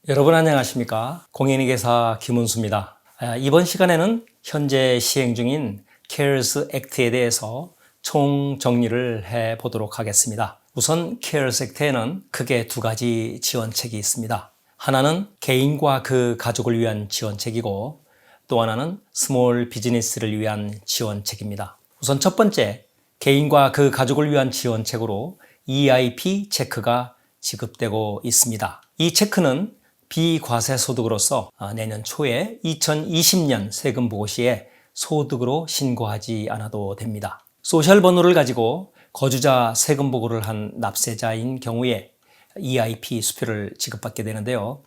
여러분 안녕하십니까? 공인회계사 김은수입니다. 이번 시간에는 현재 시행 중인 CARES 액트에 대해서 총정리를 해보도록 하겠습니다. 우선 CARES 액트에는 크게 두 가지 지원책이 있습니다. 하나는 개인과 그 가족을 위한 지원책이고 또 하나는 스몰 비즈니스를 위한 지원책입니다. 우선 첫 번째, 개인과 그 가족을 위한 지원책으로 EIP 체크가 지급되고 있습니다. 이 체크는 비과세 소득으로서 내년 초에 2020년 세금 보고 시에 소득으로 신고하지 않아도 됩니다. 소셜 번호를 가지고 거주자 세금 보고를 한 납세자인 경우에 EIP 수표를 지급받게 되는데요.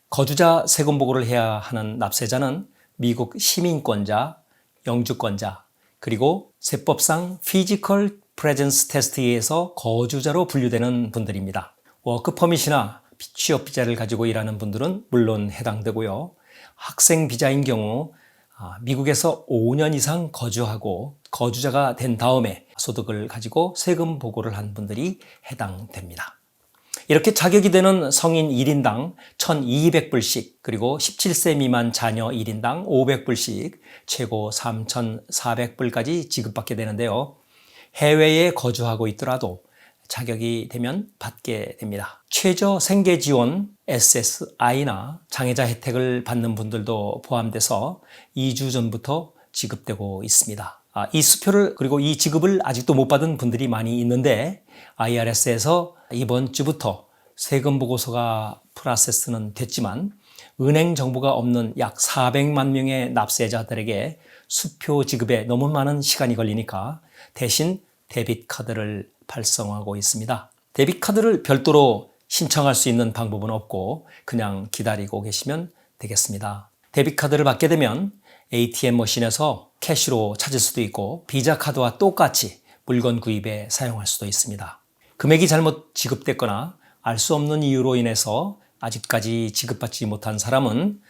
거주자 세금 보고를 해야 하는 납세자는 미국 시민권자, 영주권자, 그리고 세법상 피지컬 프레젠스 테스트에 의해서 거주자로 분류되는 분들입니다. 워크 퍼밋이나 취업 비자를 가지고 일하는 분들은 물론 해당되고요. 학생 비자인 경우 미국에서 5년 이상 거주하고 거주자가 된 다음에 소득을 가지고 세금 보고를 한 분들이 해당됩니다. 이렇게 자격이 되는 성인 1인당 1,200불씩 그리고 17세 미만 자녀 1인당 500불씩 최고 3,400불까지 지급받게 되는데요. 해외에 거주하고 있더라도 자격이 되면 받게 됩니다. 최저 생계 지원 SSI나 장애자 혜택을 받는 분들도 포함돼서 2주 전부터 지급되고 있습니다. 이 수표를 그리고 이 지급을 아직도 못 받은 분들이 많이 있는데 IRS에서 이번 주부터 세금 보고서가 프로세스는 됐지만 은행 정보가 없는 약 400만 명의 납세자들에게 수표 지급에 너무 많은 시간이 걸리니까 대신 데빗 카드를 발송하고 있습니다. 데빗 카드를 별도로 신청할 수 있는 방법은 없고 그냥 기다리고 계시면 되겠습니다. 데빗 카드를 받게 되면 ATM 머신에서 캐시로 찾을 수도 있고 비자 카드와 똑같이 물건 구입에 사용할 수도 있습니다. 금액이 잘못 지급됐거나 알 수 없는 이유로 인해서 아직까지 지급받지 못한 사람은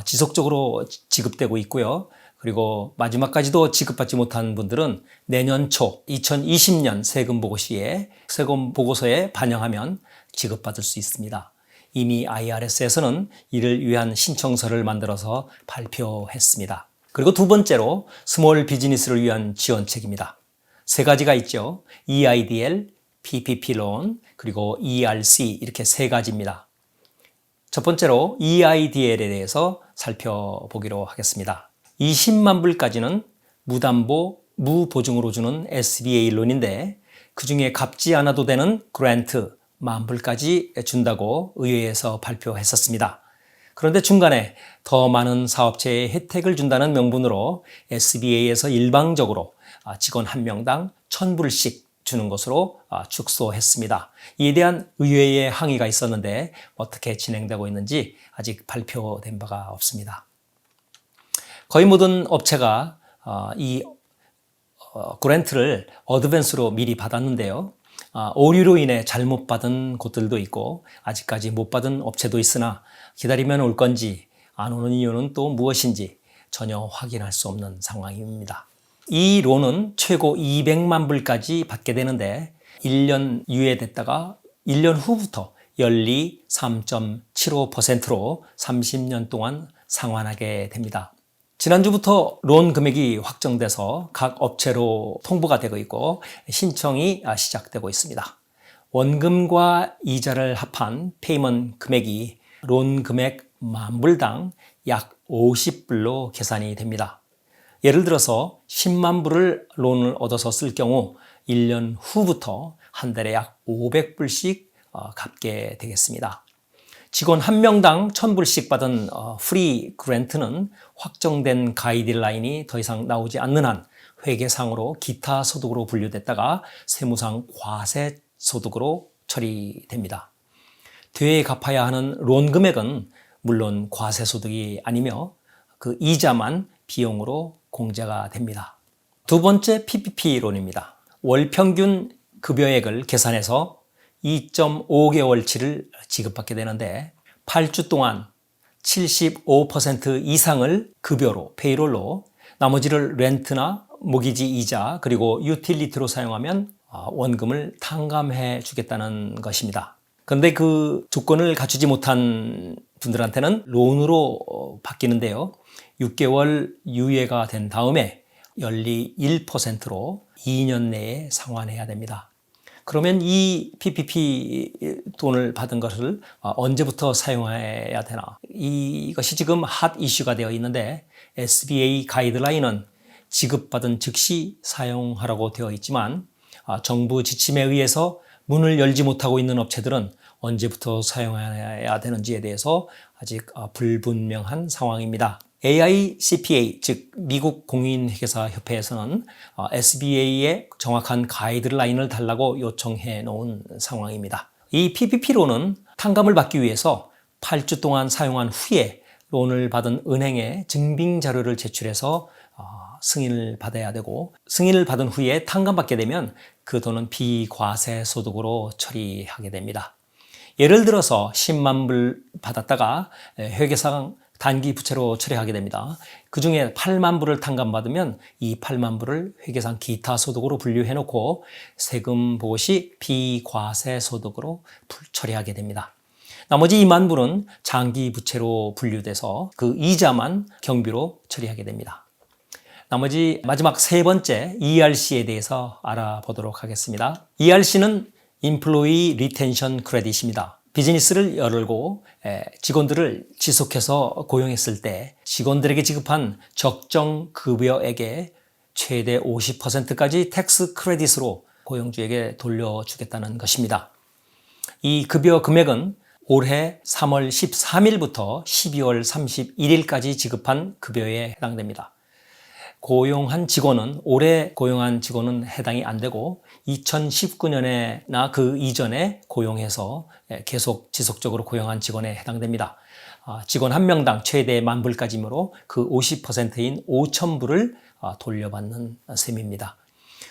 지속적으로 지급되고 있고요. 그리고 마지막까지도 지급받지 못한 분들은 내년 초 2020년 세금 보고 시에 세금 보고서에 반영하면 지급받을 수 있습니다. 이미 IRS에서는 이를 위한 신청서를 만들어서 발표했습니다. 그리고 두 번째로 스몰 비즈니스를 위한 지원책입니다. 세 가지가 있죠. EIDL, PPP 론, 그리고 ERC 이렇게 세 가지입니다. 첫 번째로 EIDL에 대해서 살펴보기로 하겠습니다. 20만 불까지는 무담보, 무보증으로 주는 SBA 론인데 그중에 갚지 않아도 되는 그랜트 10,000불까지 준다고 의회에서 발표했었습니다. 그런데 중간에 더 많은 사업체에 혜택을 준다는 명분으로 SBA에서 일방적으로 직원 1명당 1,000불씩 주는 것으로 축소했습니다. 이에 대한 의회의 항의가 있었는데 어떻게 진행되고 있는지 아직 발표된 바가 없습니다. 거의 모든 업체가 이 그랜트를 어드밴스로 미리 받았는데요. 오류로 인해 잘못 받은 곳들도 있고 아직까지 못 받은 업체도 있으나 기다리면 올 건지 안 오는 이유는 또 무엇인지 전혀 확인할 수 없는 상황입니다. 이 론은 최고 200만 불까지 받게 되는데 1년 유예됐다가 1년 후부터 연리 3.75%로 30년 동안 상환하게 됩니다. 지난주부터 론 금액이 확정돼서 각 업체로 통보가 되고 있고 신청이 시작되고 있습니다. 원금과 이자를 합한 페이먼트 금액이 론 금액 10,000불당 약 50불로 계산이 됩니다. 예를 들어서 10만 불을 론을 얻어서 쓸 경우 1년 후부터 한 달에 약 500불씩 갚게 되겠습니다. 직원 1명당 1,000불씩 받은 프리 그랜트는 확정된 가이드라인이 더 이상 나오지 않는 한 회계상으로 기타 소득으로 분류됐다가 세무상 과세 소득으로 처리됩니다. 되에 갚아야 하는 론 금액은 물론 과세 소득이 아니며 그 이자만 비용으로 공제가 됩니다. 두 번째 PPP 론입니다. 월 평균 급여액을 계산해서 2.5개월치를 지급받게 되는데 8주 동안 75% 이상을 급여로, 페이롤로 나머지를 렌트나 모기지 이자 그리고 유틸리티로 사용하면 원금을 탕감해 주겠다는 것입니다. 그런데 그 조건을 갖추지 못한 분들한테는 론으로 바뀌는데요. 6개월 유예가 된 다음에 연리 1%로 2년 내에 상환해야 됩니다. 그러면 이 PPP 돈을 받은 것을 언제부터 사용해야 되나? 이것이 지금 핫 이슈가 되어 있는데 SBA 가이드라인은 지급받은 즉시 사용하라고 되어 있지만 정부 지침에 의해서 문을 열지 못하고 있는 업체들은 언제부터 사용해야 되는지에 대해서 아직 불분명한 상황입니다. AICPA, 즉 미국 공인회계사 협회에서는 SBA에 정확한 가이드라인을 달라고 요청해 놓은 상황입니다. 이 PPP로는 탕감을 받기 위해서 8주 동안 사용한 후에 론을 받은 은행에 증빙 자료를 제출해서 승인을 받아야 되고, 승인을 받은 후에 탕감받게 되면 그 돈은 비과세 소득으로 처리하게 됩니다. 예를 들어서 10만 불 받았다가 회계상 단기 부채로 처리하게 됩니다. 그 중에 8만 불을 탕감받으면 이 8만 불을 회계상 기타 소득으로 분류해 놓고 세금 보고 시 비과세 소득으로 처리하게 됩니다. 나머지 2만 불은 장기 부채로 분류돼서 그 이자만 경비로 처리하게 됩니다. 나머지 마지막 세 번째 ERC에 대해서 알아보도록 하겠습니다. ERC는 Employee Retention Credit입니다. 비즈니스를 열고 직원들을 지속해서 고용했을 때 직원들에게 지급한 적정 급여액의 최대 50%까지 텍스 크레딧으로 고용주에게 돌려주겠다는 것입니다. 이 급여 금액은 올해 3월 13일부터 12월 31일까지 지급한 급여에 해당됩니다. 고용한 직원은 올해 고용한 직원은 해당이 안 되고 2019년에나 그 이전에 고용해서 계속 지속적으로 고용한 직원에 해당됩니다. 직원 한 명당 최대 10,000불까지이므로 그 50%인 5,000불을 돌려받는 셈입니다.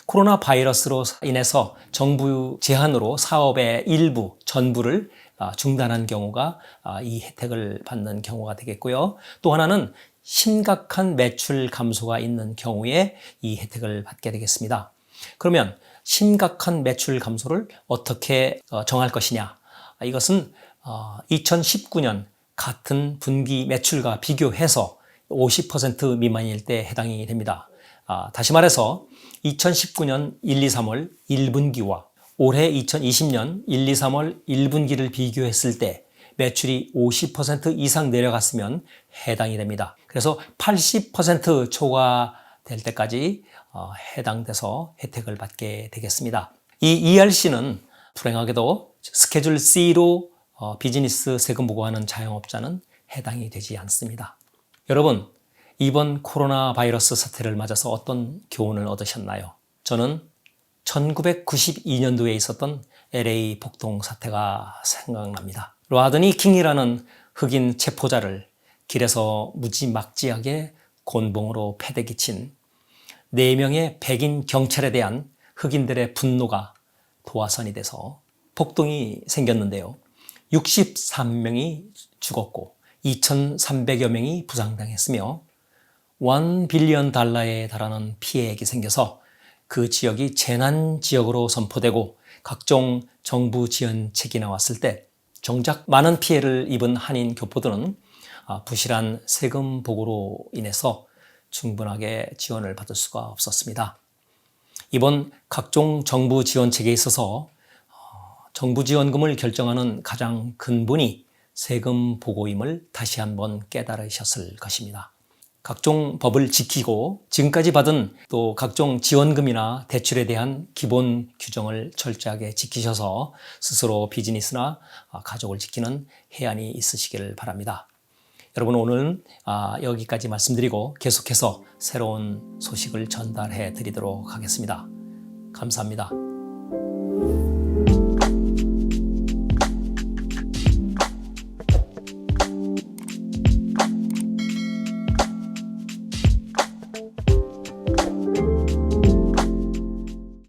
코로나 바이러스로 인해서 정부 제한으로 사업의 일부, 전부를 중단한 경우가 이 혜택을 받는 경우가 되겠고요. 또 하나는 심각한 매출 감소가 있는 경우에 이 혜택을 받게 되겠습니다. 그러면 심각한 매출 감소를 어떻게 정할 것이냐? 이것은 2019년 같은 분기 매출과 비교해서 50% 미만일 때 해당이 됩니다. 다시 말해서 2019년 1, 2, 3월 1분기와 올해 2020년 1, 2, 3월 1분기를 비교했을 때 매출이 50% 이상 내려갔으면 해당이 됩니다. 그래서 80% 초과될 때까지 해당돼서 혜택을 받게 되겠습니다. 이 ERC는 불행하게도 스케줄 C로 비즈니스 세금 보고하는 자영업자는 해당이 되지 않습니다. 여러분, 이번 코로나 바이러스 사태를 맞아서 어떤 교훈을 얻으셨나요? 저는 1992년도에 있었던 LA 폭동 사태가 생각납니다. 라드니 킹이라는 흑인 체포자를 길에서 무지막지하게 곤봉으로 패대기 친 4명의 백인 경찰에 대한 흑인들의 분노가 도화선이 돼서 폭동이 생겼는데요. 63명이 죽었고 2,300여 명이 부상당했으며 $1 빌리언 달러에 달하는 피해액이 생겨서 그 지역이 재난 지역으로 선포되고 각종 정부 지원책이 나왔을 때 정작 많은 피해를 입은 한인 교포들은 부실한 세금 보고로 인해서 충분하게 지원을 받을 수가 없었습니다. 이번 각종 정부 지원책에 있어서 정부 지원금을 결정하는 가장 근본이 세금 보고임을 다시 한번 깨달으셨을 것입니다. 각종 법을 지키고 지금까지 받은 또 각종 지원금이나 대출에 대한 기본 규정을 철저하게 지키셔서 스스로 비즈니스나 가족을 지키는 해안이 있으시기를 바랍니다. 여러분, 오늘은 여기까지 말씀드리고 계속해서 새로운 소식을 전달해 드리도록 하겠습니다. 감사합니다.